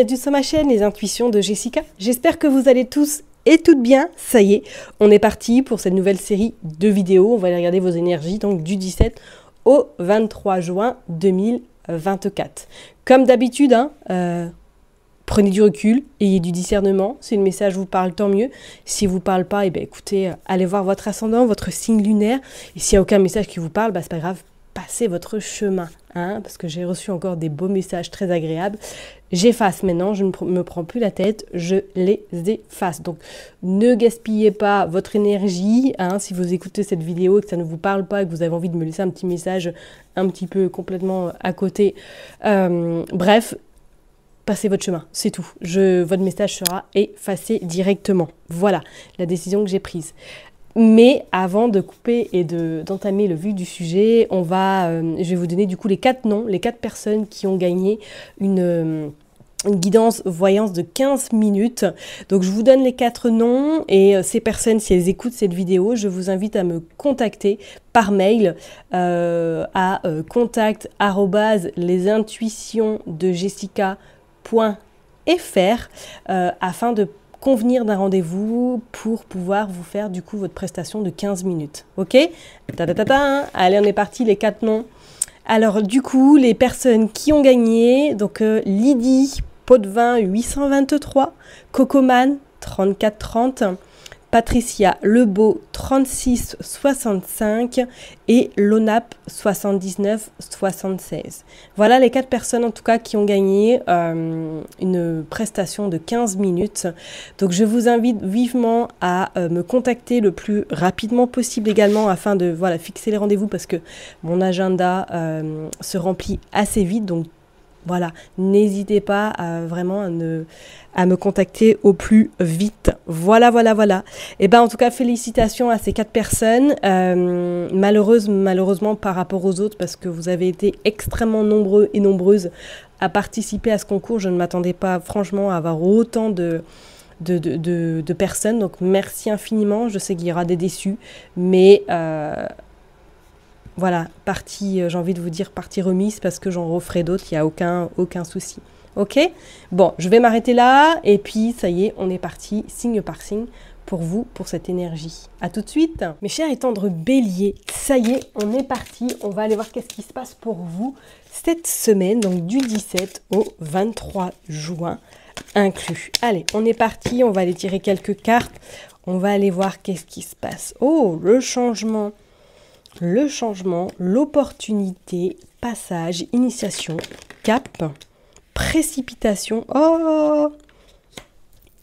bienvenue sur ma chaîne, les intuitions de Jessica. J'espère que vous allez tous et toutes bien. Ça y est, on est parti pour cette nouvelle série de vidéos. On va aller regarder vos énergies, donc du 17 au 23 juin 2024. Comme d'habitude, prenez du recul, ayez du discernement. Si le message vous parle, tant mieux. Si vous parle pas, écoutez, allez voir votre ascendant, votre signe lunaire. Et s'il n'y a aucun message qui vous parle, c'est pas grave, passez votre chemin. Parce que j'ai reçu encore des beaux messages très agréables. J'efface maintenant, je ne me prends plus la tête, je les efface. Donc ne gaspillez pas votre énergie. Si vous écoutez cette vidéo et que ça ne vous parle pas et que vous avez envie de me laisser un petit message un petit peu complètement à côté. Bref, passez votre chemin, c'est tout. Votre message sera effacé directement. Voilà la décision que j'ai prise. Mais avant de couper et d'entamer le vif du sujet, je vais vous donner du coup les 4 noms, les 4 personnes qui ont gagné une guidance voyance de 15 minutes. Donc je vous donne les 4 noms et ces personnes, si elles écoutent cette vidéo, je vous invite à me contacter par mail à contact@lesintuitionsdejessica.fr afin de convenir d'un rendez-vous pour pouvoir vous faire du coup votre prestation de 15 minutes. Ok? Allez, on est parti, les 4 noms. Alors du coup, les personnes qui ont gagné, donc Lydie, Potvin 823, Cocoman 3430, Patricia Lebeau 3665 et Lonap 7976. Voilà les 4 personnes en tout cas qui ont gagné une prestation de 15 minutes. Donc je vous invite vivement à me contacter le plus rapidement possible également afin de fixer les rendez-vous parce que mon agenda se remplit assez vite. Donc voilà, n'hésitez pas vraiment à me contacter au plus vite. Voilà. Et en tout cas, félicitations à ces 4 personnes. Malheureusement par rapport aux autres, parce que vous avez été extrêmement nombreux et nombreuses à participer à ce concours. Je ne m'attendais pas franchement à avoir autant de personnes. Donc merci infiniment. Je sais qu'il y aura des déçus, mais voilà, j'ai envie de vous dire partie remise parce que j'en referai d'autres, il n'y a aucun souci. Ok? Bon, je vais m'arrêter là et puis ça y est, on est parti signe par signe pour vous, pour cette énergie. À tout de suite. Mes chers et tendres béliers, ça y est, on est parti. On va aller voir qu'est-ce qui se passe pour vous cette semaine, donc du 17 au 23 juin inclus. Allez, on est parti, on va aller tirer quelques cartes. On va aller voir qu'est-ce qui se passe. Oh, le changement, l'opportunité, passage, initiation, cap, précipitation,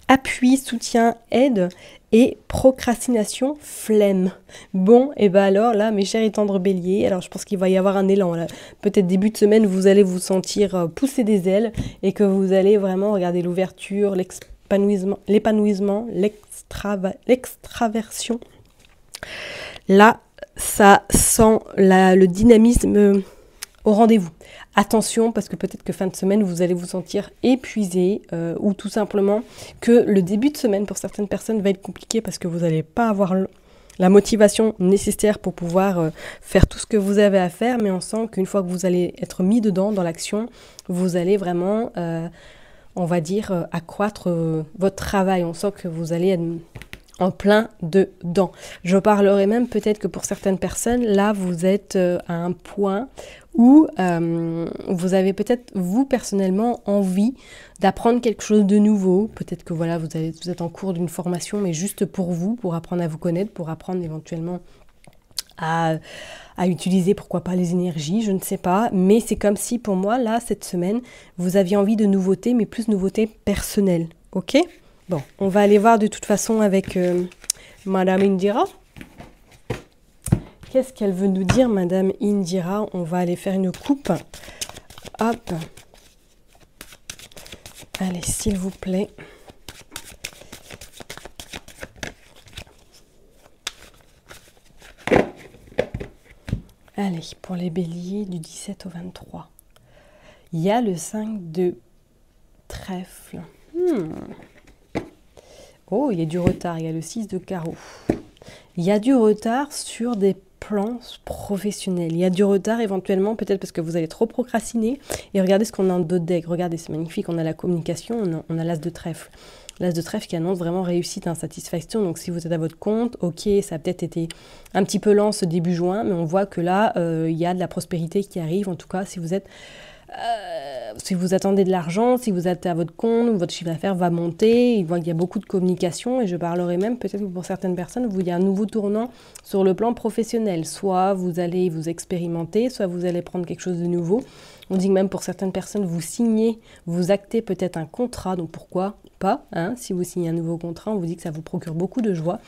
appui, soutien, aide et procrastination, flemme. Bon, et alors là, mes chers et tendres béliers, alors je pense qu'il va y avoir un élan là. Peut-être début de semaine, vous allez vous sentir pousser des ailes et que vous allez vraiment regarder l'ouverture, l'épanouissement, l'extraversion. Là, ça sent le dynamisme au rendez-vous. Attention, parce que peut-être que fin de semaine, vous allez vous sentir épuisé ou tout simplement que le début de semaine, pour certaines personnes, va être compliqué parce que vous n'allez pas avoir la motivation nécessaire pour pouvoir faire tout ce que vous avez à faire, mais on sent qu'une fois que vous allez être mis dedans, dans l'action, vous allez vraiment, on va dire, accroître votre travail. On sent que vous allez être en plein dedans. Je parlerai même peut-être que pour certaines personnes, là, vous êtes à un point où vous avez peut-être, vous, personnellement, envie d'apprendre quelque chose de nouveau. Peut-être que voilà, vous êtes en cours d'une formation, mais juste pour vous, pour apprendre à vous connaître, pour apprendre éventuellement à utiliser, pourquoi pas, les énergies, je ne sais pas. Mais c'est comme si, pour moi, là, cette semaine, vous aviez envie de nouveautés, mais plus nouveautés personnelles. Ok ? Bon, on va aller voir de toute façon avec Madame Indira. Qu'est-ce qu'elle veut nous dire, Madame Indira? On va aller faire une coupe. Hop. Allez, s'il vous plaît. Allez, pour les béliers du 17 au 23. Il y a le 5 de trèfle. Oh, il y a du retard. Il y a le 6 de carreau. Il y a du retard sur des plan professionnel. Il y a du retard éventuellement, peut-être parce que vous allez trop procrastiner. Et regardez ce qu'on a en dos de deck. Regardez, c'est magnifique. On a la communication, on a l'as de trèfle. L'as de trèfle qui annonce vraiment réussite, insatisfaction. Donc si vous êtes à votre compte, ok, ça a peut-être été un petit peu lent ce début juin, mais on voit que là, il y a de la prospérité qui arrive. En tout cas, si vous êtes... si vous attendez de l'argent, si vous êtes à votre compte, votre chiffre d'affaires va monter, il voit qu'il y a beaucoup de communication et je parlerai même peut-être que pour certaines personnes, il y a un nouveau tournant sur le plan professionnel. Soit vous allez vous expérimenter, soit vous allez prendre quelque chose de nouveau. On dit que même pour certaines personnes, vous signez, vous actez peut-être un contrat, donc pourquoi pas, hein, si vous signez un nouveau contrat, on vous dit que ça vous procure beaucoup de joie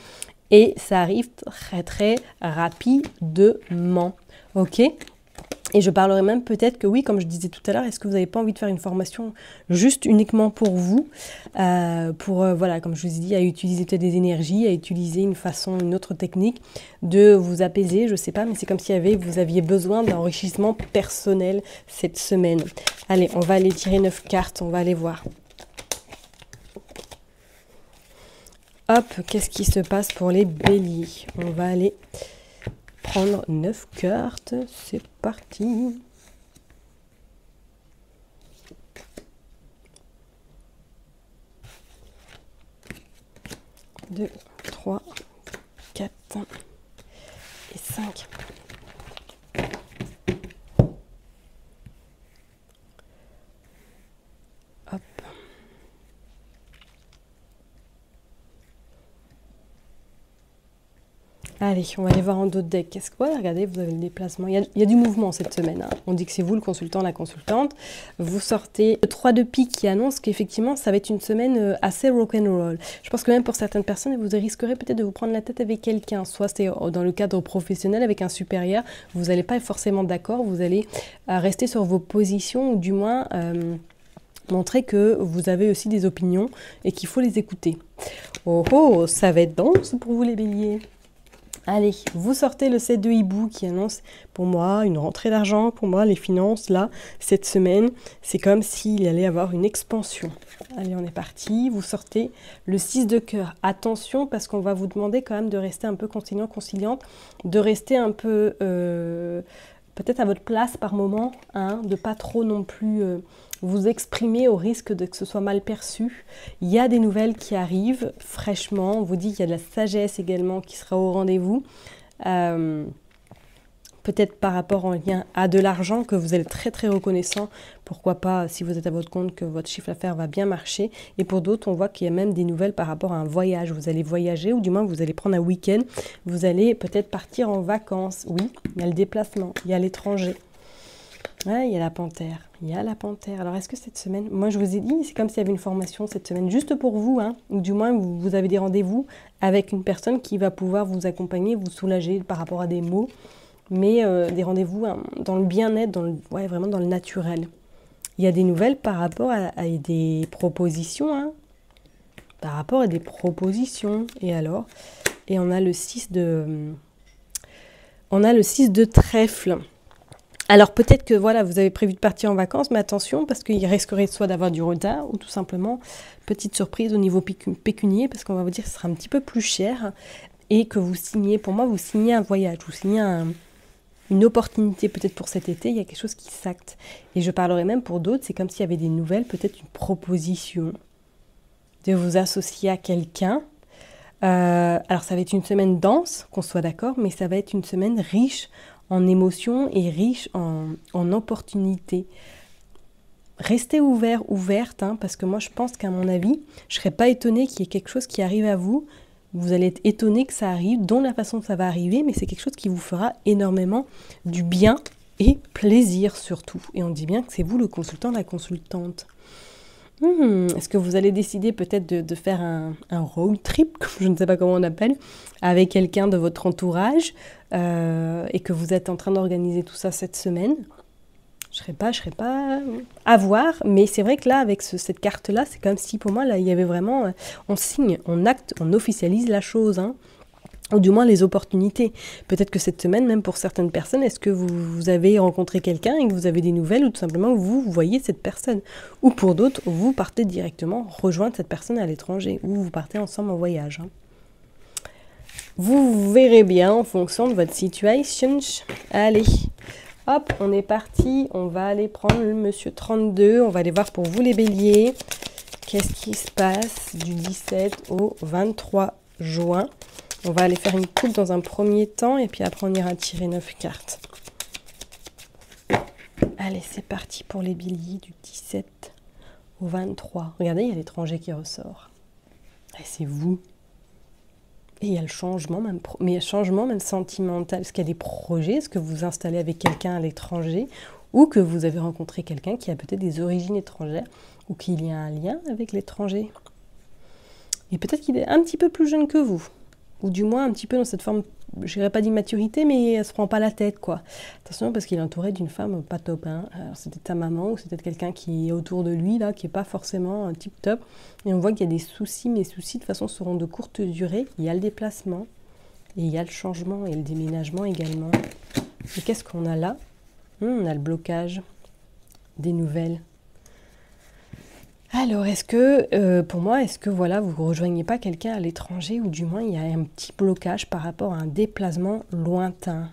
et ça arrive très très rapidement, ok ? Et je parlerai même peut-être que oui, comme je disais tout à l'heure, est-ce que vous n'avez pas envie de faire une formation juste uniquement pour vous, voilà, comme je vous ai dit, à utiliser peut-être des énergies, à utiliser une autre technique de vous apaiser, je ne sais pas, mais c'est comme si vous aviez besoin d'enrichissement personnel cette semaine. Allez, on va aller tirer 9 cartes, on va aller voir. Hop, qu'est-ce qui se passe pour les béliers? On va aller... prendre 9 cartes, c'est parti. 2, 3, 4 et 5. Hop. Allez, on va aller voir en dos de deck. Qu'est-ce que... Ouais, regardez, vous avez le déplacement. Il y a du mouvement cette semaine. Hein. On dit que c'est vous, le consultant, la consultante. Vous sortez le 3 de pique qui annonce qu'effectivement, ça va être une semaine assez rock'n'roll. Je pense que même pour certaines personnes, vous risquerez peut-être de vous prendre la tête avec quelqu'un. Soit c'est dans le cadre professionnel avec un supérieur. Vous n'allez pas être forcément d'accord. Vous allez rester sur vos positions ou du moins... montrer que vous avez aussi des opinions et qu'il faut les écouter. Oh oh, ça va être dense pour vous les béliers. Allez, vous sortez le 7 de hibou qui annonce pour moi une rentrée d'argent, pour moi les finances là, cette semaine, c'est comme s'il allait avoir une expansion. Allez, on est parti, vous sortez le 6 de cœur. Attention parce qu'on va vous demander quand même de rester un peu conciliant, conciliante, de rester un peu peut-être à votre place par moment, hein, de pas trop non plus... vous exprimer au risque de que ce soit mal perçu. Il y a des nouvelles qui arrivent fraîchement. On vous dit qu'il y a de la sagesse également qui sera au rendez-vous. Peut-être par rapport en lien à de l'argent que vous êtes très très reconnaissant. Pourquoi pas, si vous êtes à votre compte, que votre chiffre d'affaires va bien marcher. Et pour d'autres, on voit qu'il y a même des nouvelles par rapport à un voyage. Vous allez voyager ou du moins vous allez prendre un week-end. Vous allez peut-être partir en vacances. Oui, il y a le déplacement, il y a l'étranger. Ouais, il y a la panthère. Il y a la panthère. Alors, est-ce que cette semaine... Moi, je vous ai dit, c'est comme s'il y avait une formation cette semaine, juste pour vous, hein, ou du moins, vous avez des rendez-vous avec une personne qui va pouvoir vous accompagner, vous soulager par rapport à des mots, mais des rendez-vous hein, dans le bien-être, ouais, vraiment dans le naturel. Il y a des nouvelles par rapport à des propositions, hein, par rapport à des propositions. Et alors? Et on a le 6 de... On a le 6 de trèfle. Alors peut-être que voilà, vous avez prévu de partir en vacances, mais attention parce qu'il risquerait soit d'avoir du retard ou tout simplement petite surprise au niveau pécunier parce qu'on va vous dire que ce sera un petit peu plus cher et que vous signez, pour moi vous signez un voyage, vous signez une opportunité peut-être pour cet été, il y a quelque chose qui s'acte. Et je parlerai même pour d'autres, c'est comme s'il y avait des nouvelles, peut-être une proposition de vous associer à quelqu'un. Alors ça va être une semaine dense, qu'on soit d'accord, mais ça va être une semaine riche en émotions et riche en opportunités. Restez ouverte, hein, parce que moi je pense qu'à mon avis, je ne serais pas étonnée qu'il y ait quelque chose qui arrive à vous. Vous allez être étonné que ça arrive, dont la façon que ça va arriver, mais c'est quelque chose qui vous fera énormément du bien et plaisir surtout. Et on dit bien que c'est vous le consultant, la consultante. Est-ce que vous allez décider peut-être de faire un road trip, je ne sais pas comment on appelle, avec quelqu'un de votre entourage et que vous êtes en train d'organiser tout ça cette semaine? Je serais pas à voir, mais c'est vrai que là, avec cette carte-là, c'est comme si pour moi, là, il y avait vraiment, on signe, on acte, on officialise la chose, hein. Ou du moins les opportunités. Peut-être que cette semaine, même pour certaines personnes, est-ce que vous avez rencontré quelqu'un et que vous avez des nouvelles ou tout simplement vous voyez cette personne? Ou pour d'autres, vous partez directement rejoindre cette personne à l'étranger ou vous partez ensemble en voyage. Hein. Vous verrez bien en fonction de votre situation. Allez, hop, on est parti. On va aller prendre le monsieur 32. On va aller voir pour vous les béliers. Qu'est-ce qui se passe du 17 au 23 juin? On va aller faire une coupe dans un premier temps et puis après on ira tirer 9 cartes. Allez, c'est parti pour les béliers du 17 au 23. Regardez, il y a l'étranger qui ressort. C'est vous. Et il y a le changement, mais changement même sentimental. Est-ce qu'il y a des projets? Est-ce que vous vous installez avec quelqu'un à l'étranger? Ou que vous avez rencontré quelqu'un qui a peut-être des origines étrangères? Ou qu'il y a un lien avec l'étranger? Et peut-être qu'il est un petit peu plus jeune que vous. Ou du moins un petit peu dans cette forme, je dirais pas d'immaturité, mais elle se prend pas la tête, quoi. Attention, parce qu'il est entouré d'une femme pas top, hein. Alors, c'est peut-être ta maman ou c'est peut-être quelqu'un qui est autour de lui, là, qui est pas forcément tip top. Et on voit qu'il y a des soucis, mais les soucis, de toute façon, seront de courte durée. Il y a le déplacement, et il y a le changement, et le déménagement également. Et qu'est-ce qu'on a là? On a le blocage des nouvelles. Alors, est-ce que, pour moi, est-ce que voilà, vous ne rejoignez pas quelqu'un à l'étranger ou du moins il y a un petit blocage par rapport à un déplacement lointain?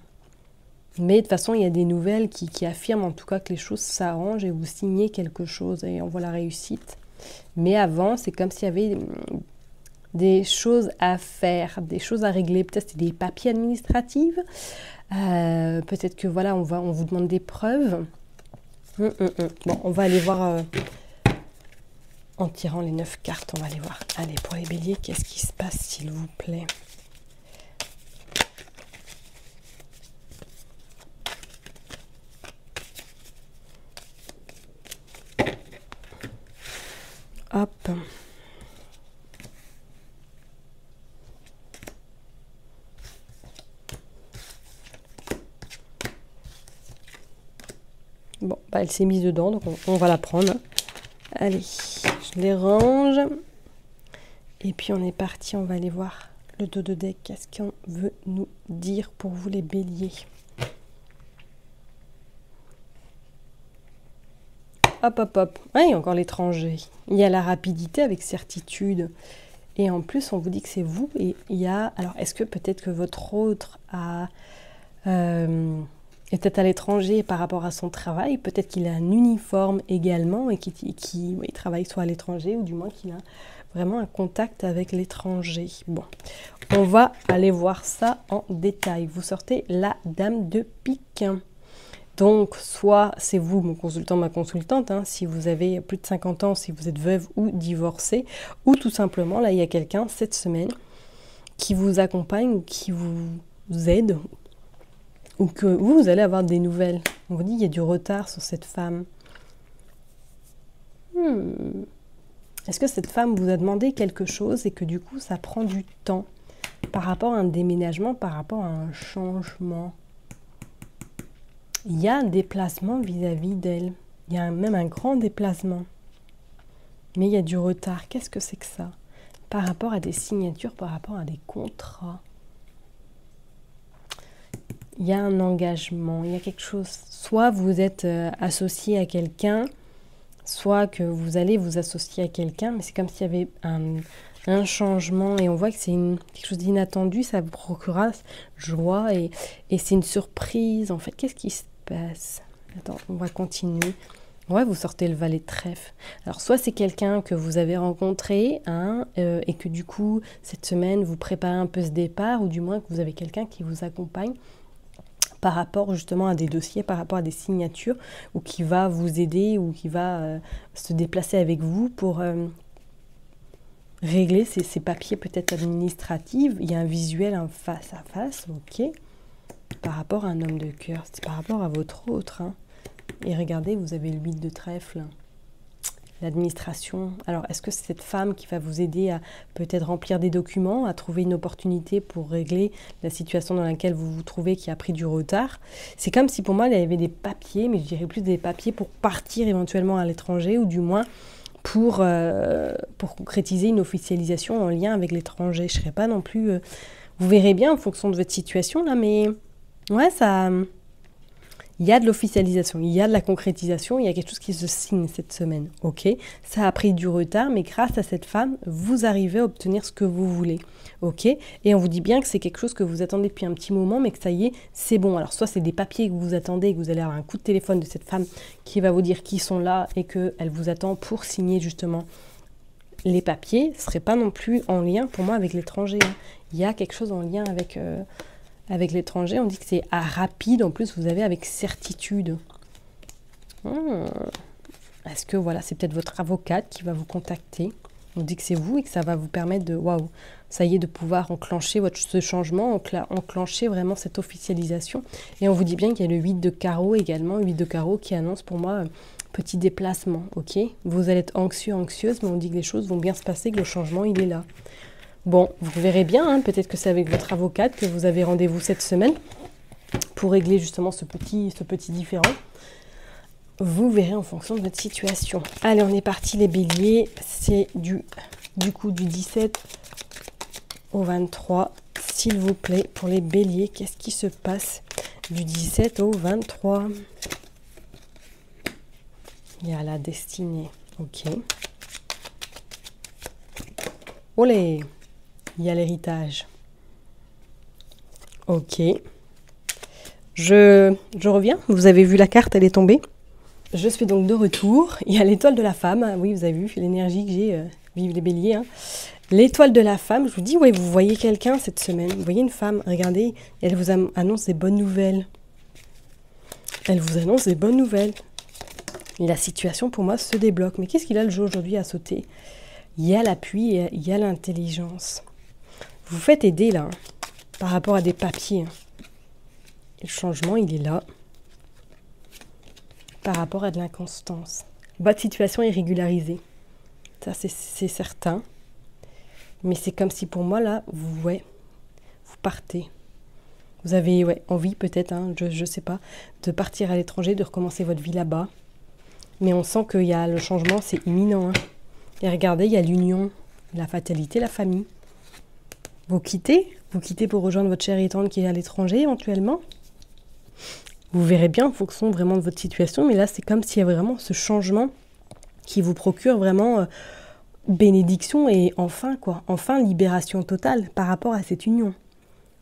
Mais de toute façon, il y a des nouvelles qui affirment en tout cas que les choses s'arrangent et vous signez quelque chose et on voit la réussite. Mais avant, c'est comme s'il y avait des choses à faire, des choses à régler. Peut-être c'était des papiers administratifs. Peut-être que voilà, on vous demande des preuves. Bon, on va aller voir... En tirant les 9 cartes, on va aller voir. Allez, pour les béliers, qu'est-ce qui se passe, s'il vous plaît? Hop. Bon, bah, elle s'est mise dedans, donc on va la prendre. Allez, je les range. Et puis on est parti, on va aller voir le dos de deck. Qu'est-ce qu'on veut nous dire pour vous les béliers? Hop, hop, hop. Ah, il y a encore l'étranger. Il y a la rapidité avec certitude. Et en plus, on vous dit que c'est vous. Et il y a... Alors, est-ce que peut-être que votre autre est peut-être à l'étranger par rapport à son travail? Peut-être qu'il a un uniforme également et qui travaille soit à l'étranger ou du moins qu'il a vraiment un contact avec l'étranger. Bon, on va aller voir ça en détail. Vous sortez la dame de pique. Donc, soit c'est vous, mon consultant, ma consultante, hein, si vous avez plus de 50 ans, si vous êtes veuve ou divorcée, ou tout simplement, là, il y a quelqu'un cette semaine qui vous accompagne ou qui vous aide, ou que vous allez avoir des nouvelles. On vous dit qu'il y a du retard sur cette femme. Est-ce que cette femme vous a demandé quelque chose et que du coup, ça prend du temps par rapport à un déménagement, par rapport à un changement? Il y a un déplacement vis-à-vis d'elle. Il y a même un grand déplacement. Mais il y a du retard. Qu'est-ce que c'est que ça? Par rapport à des signatures, par rapport à des contrats. Il y a un engagement, il y a quelque chose. Soit vous êtes associé à quelqu'un, soit que vous allez vous associer à quelqu'un, mais c'est comme s'il y avait un changement et on voit que c'est quelque chose d'inattendu, ça vous procurera joie et c'est une surprise. En fait, qu'est-ce qui se passe? Attends, on va continuer. Ouais, vous sortez le valet de trèfle. Alors, soit c'est quelqu'un que vous avez rencontré et que du coup, cette semaine, vous préparez un peu ce départ ou du moins que vous avez quelqu'un qui vous accompagne par rapport justement à des dossiers, par rapport à des signatures, ou qui va vous aider, ou qui va se déplacer avec vous pour régler ces papiers peut-être administratifs. Il y a un visuel, un face à face, ok, par rapport à un homme de cœur, c'est par rapport à votre autre. Hein. Et regardez, vous avez l'huile de trèfle, l'administration. Alors, est-ce que c'est cette femme qui va vous aider à peut-être remplir des documents, à trouver une opportunité pour régler la situation dans laquelle vous vous trouvez qui a pris du retard? C'est comme si pour moi, il y avait des papiers, mais je dirais plus des papiers pour partir éventuellement à l'étranger ou du moins pour concrétiser une officialisation en lien avec l'étranger. Je ne serais pas non plus... vous verrez bien en fonction de votre situation là, mais ouais, ça... Il y a de l'officialisation, il y a de la concrétisation, il y a quelque chose qui se signe cette semaine, ok? Ça a pris du retard, mais grâce à cette femme, vous arrivez à obtenir ce que vous voulez, ok? Et on vous dit bien que c'est quelque chose que vous attendez depuis un petit moment, mais que ça y est, c'est bon. Alors soit c'est des papiers que vous attendez, et que vous allez avoir un coup de téléphone de cette femme qui va vous dire qu'ils sont là et qu'elle vous attend pour signer justement les papiers. Ce ne serait pas non plus en lien pour moi avec l'étranger, hein. Il y a quelque chose en lien avec... Avec l'étranger, on dit que c'est rapide, en plus vous avez avec certitude. Est-ce que voilà, c'est peut-être votre avocate qui va vous contacter. On dit que c'est vous et que ça va vous permettre de, waouh, ça y est, de pouvoir enclencher ce changement, enclencher vraiment cette officialisation. Et on vous dit bien qu'il y a le 8 de carreau également, 8 de carreau qui annonce pour moi petit déplacement, ok? Vous allez être anxieux, anxieuse, mais on dit que les choses vont bien se passer, que le changement, il est là. Bon, vous verrez bien, hein, peut-être que c'est avec votre avocate que vous avez rendez-vous cette semaine pour régler justement ce petit différend. Vous verrez en fonction de votre situation. Allez, on est parti les béliers. C'est du coup du 17 au 23. S'il vous plaît, pour les béliers, qu'est-ce qui se passe du 17 au 23? Il y a la destinée. Ok. Olé! Il y a l'héritage. Ok. Je reviens. Vous avez vu la carte, elle est tombée. Je suis donc de retour. Il y a l'étoile de la femme. Oui, vous avez vu l'énergie que j'ai. Vive les béliers. Hein. L'étoile de la femme. Je vous dis, oui, vous voyez quelqu'un cette semaine. Vous voyez une femme. Regardez, elle vous annonce des bonnes nouvelles. Elle vous annonce des bonnes nouvelles. Et la situation, pour moi, se débloque. Mais qu'est-ce qu'il a le jeu aujourd'hui à sauter? Il y a l'appui et il y a l'intelligence. Vous faites aider là, hein, par rapport à des papiers. Hein. Le changement, il est là. Par rapport à de l'inconstance. Votre situation est régularisée. Ça, c'est certain. Mais c'est comme si pour moi, là, vous partez. Vous avez envie peut-être, hein, je sais pas, de partir à l'étranger, de recommencer votre vie là-bas. Mais on sent qu'il y a le changement, c'est imminent. Hein. Et regardez, il y a l'union, la fatalité, la famille. Vous quittez pour rejoindre votre chère et tendre qui est à l'étranger éventuellement. Vous verrez bien en fonction vraiment de votre situation, mais là c'est comme s'il y avait vraiment ce changement qui vous procure vraiment bénédiction et enfin libération totale par rapport à cette union.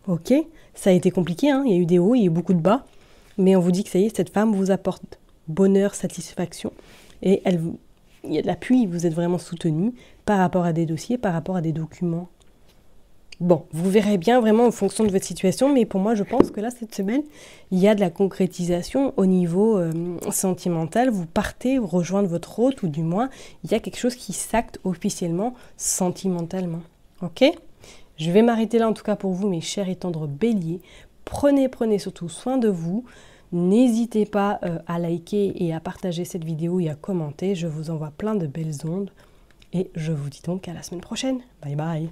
Ok, ça a été compliqué, hein, il y a eu des hauts, il y a eu beaucoup de bas, mais on vous dit que ça y est, cette femme vous apporte bonheur, satisfaction et il y a de l'appui, vous êtes vraiment soutenu par rapport à des dossiers, par rapport à des documents. Bon, vous verrez bien vraiment en fonction de votre situation, mais pour moi, je pense que là, cette semaine, il y a de la concrétisation au niveau sentimental. Vous partez rejoindre votre hôte, ou du moins, il y a quelque chose qui s'acte officiellement sentimentalement. Ok? Je vais m'arrêter là, en tout cas pour vous, mes chers et tendres béliers. Prenez surtout soin de vous. N'hésitez pas à liker et à partager cette vidéo et à commenter. Je vous envoie plein de belles ondes. Et je vous dis donc à la semaine prochaine. Bye bye.